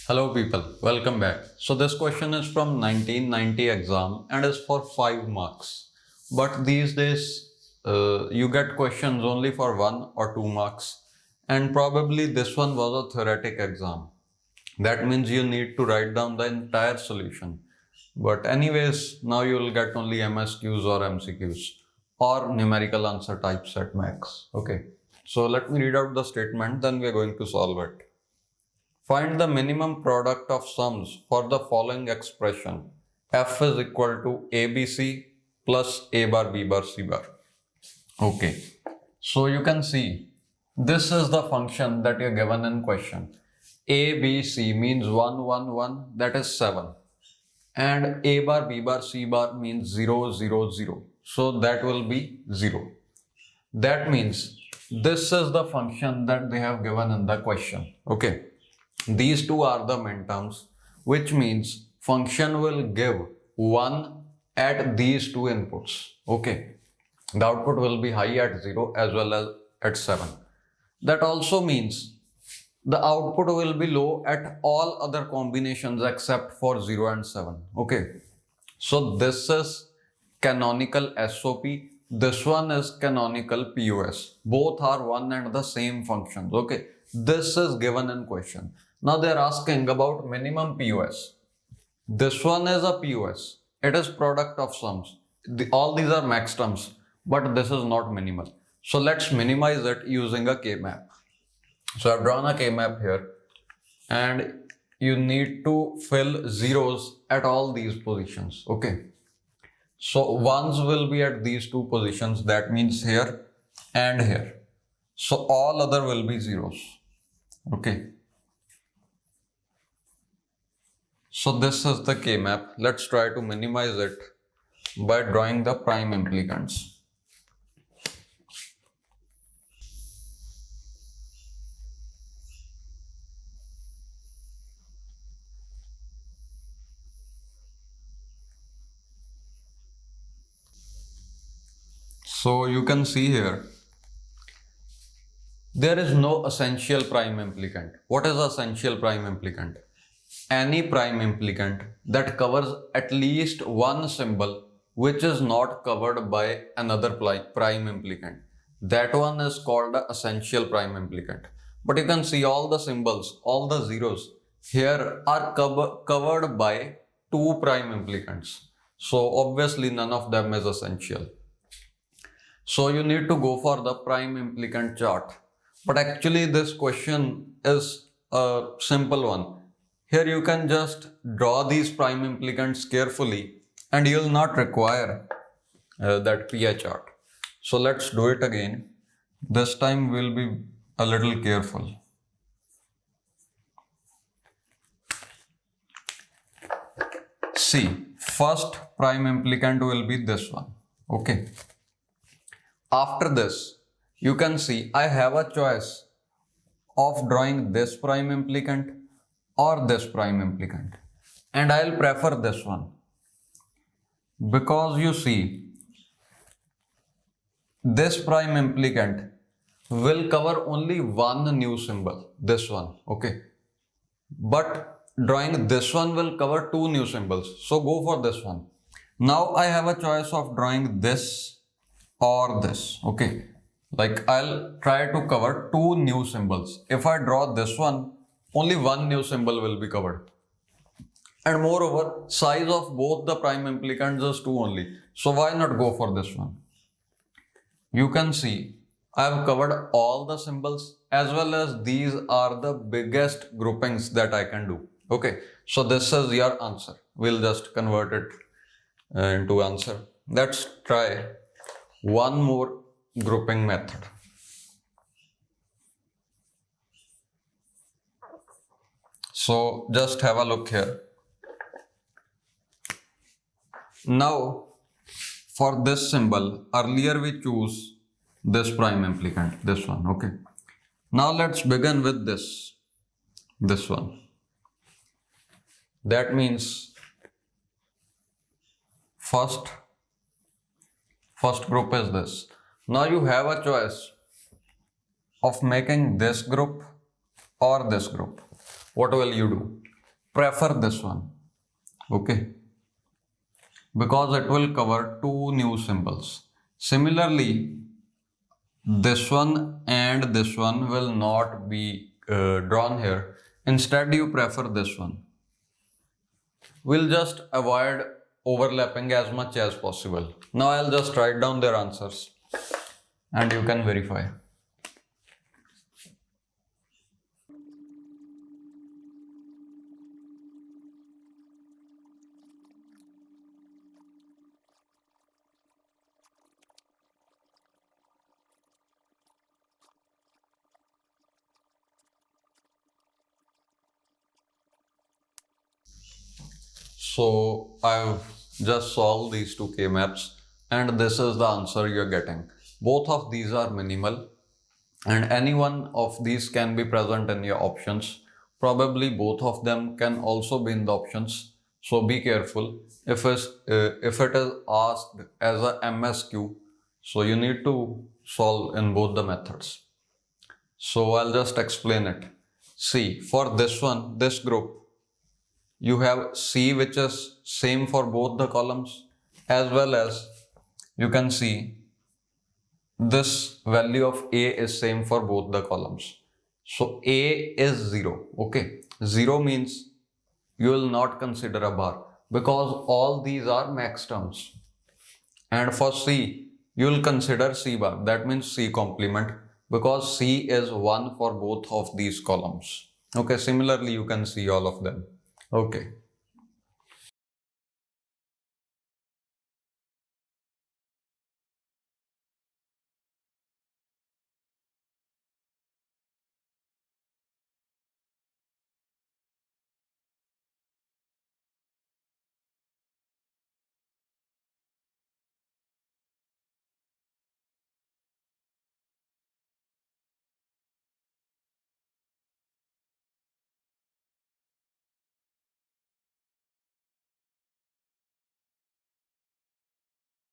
Hello people, welcome back. So this question is from 1990 exam and is for 5 marks. But these days you get questions only for 1 or 2 marks, and probably this one was a theoretic exam. That means you need to write down the entire solution. But anyways, now you will get only MSQs or MCQs or numerical answer types at max. Okay. So let me read out the statement, then we are going to solve it. Find the minimum product of sums for the following expression. F is equal to ABC plus A bar B bar C bar. Okay. So you can see this is the function that you're given in question. A, B, C means 1, 1, 1, that is 7. And A bar, B bar, C bar means 0, 0, 0. So that will be 0. That means this is the function that they have given in the question. Okay. These two are the min terms, which means function will give 1 at these two inputs. Okay. The output will be high at 0 as well as at 7. That also means the output will be low at all other combinations except for 0 and 7. Okay. So this is canonical SOP. This one is canonical POS. Both are one and the same functions. Okay. This is given in question. Now they are asking about minimum POS. This one is a POS. It is product of sums. All these are max terms, but this is not minimal. So let's minimize it using a K-map. So I've drawn a K-map here, and you need to fill zeros at all these positions. Okay. So ones will be at these two positions. That means here and here. So all other will be zeros. Okay. So this is the K-map. Let's try to minimize it by drawing the prime implicants. So you can see here, there is no essential prime implicant. What is essential prime implicant? Any prime implicant that covers at least one symbol which is not covered by another prime implicant. That one is called the essential prime implicant. But you can see all the symbols, all the zeros here are covered by two prime implicants. So obviously none of them is essential. So you need to go for the prime implicant chart. But actually this question is a simple one. Here you can just draw these prime implicants carefully and you will not require that PI chart. So let's do it again. This time we'll be a little careful. See, first prime implicant will be this one. Okay. After this, you can see I have a choice of drawing this prime implicant or this prime implicant, and I'll prefer this one because you see this prime implicant will cover only one new symbol, this one. Okay, but drawing this one will cover two new symbols, so go for this one. Now I have a choice of drawing this or this. Okay, like I'll try to cover two new symbols. If I draw this one, only one new symbol will be covered. And moreover, size of both the prime implicants is 2 only. So why not go for this one? You can see I have covered all the symbols as well as these are the biggest groupings that I can do. Okay, so this is your answer. We'll just convert it into answer. Let's try one more grouping method. So just have a look here. Now for this symbol, earlier we choose this prime implicant, this one. Okay. Now let's begin with this one. That means first group is this. Now you have a choice of making this group or this group. What will you do? prefer this one. Okay, because it will cover two new symbols. Similarly, this one and this one will not be drawn here. Instead, you prefer this one. We'll just avoid overlapping as much as possible. Now I'll just write down their answers and you can verify. So I've just solved these two K-maps and this is the answer you're getting. Both of these are minimal and any one of these can be present in your options. Probably both of them can also be in the options. So be careful. If it is asked as a MSQ, so you need to solve in both the methods. So I'll just explain it. See, for this one, this group, you have C which is same for both the columns, as well as you can see this value of A is same for both the columns. So A is 0. Okay, 0 means you will not consider a bar because all these are max terms. And for C, you will consider C bar, that means C complement, because C is 1 for both of these columns. Okay, similarly you can see all of them. Okay.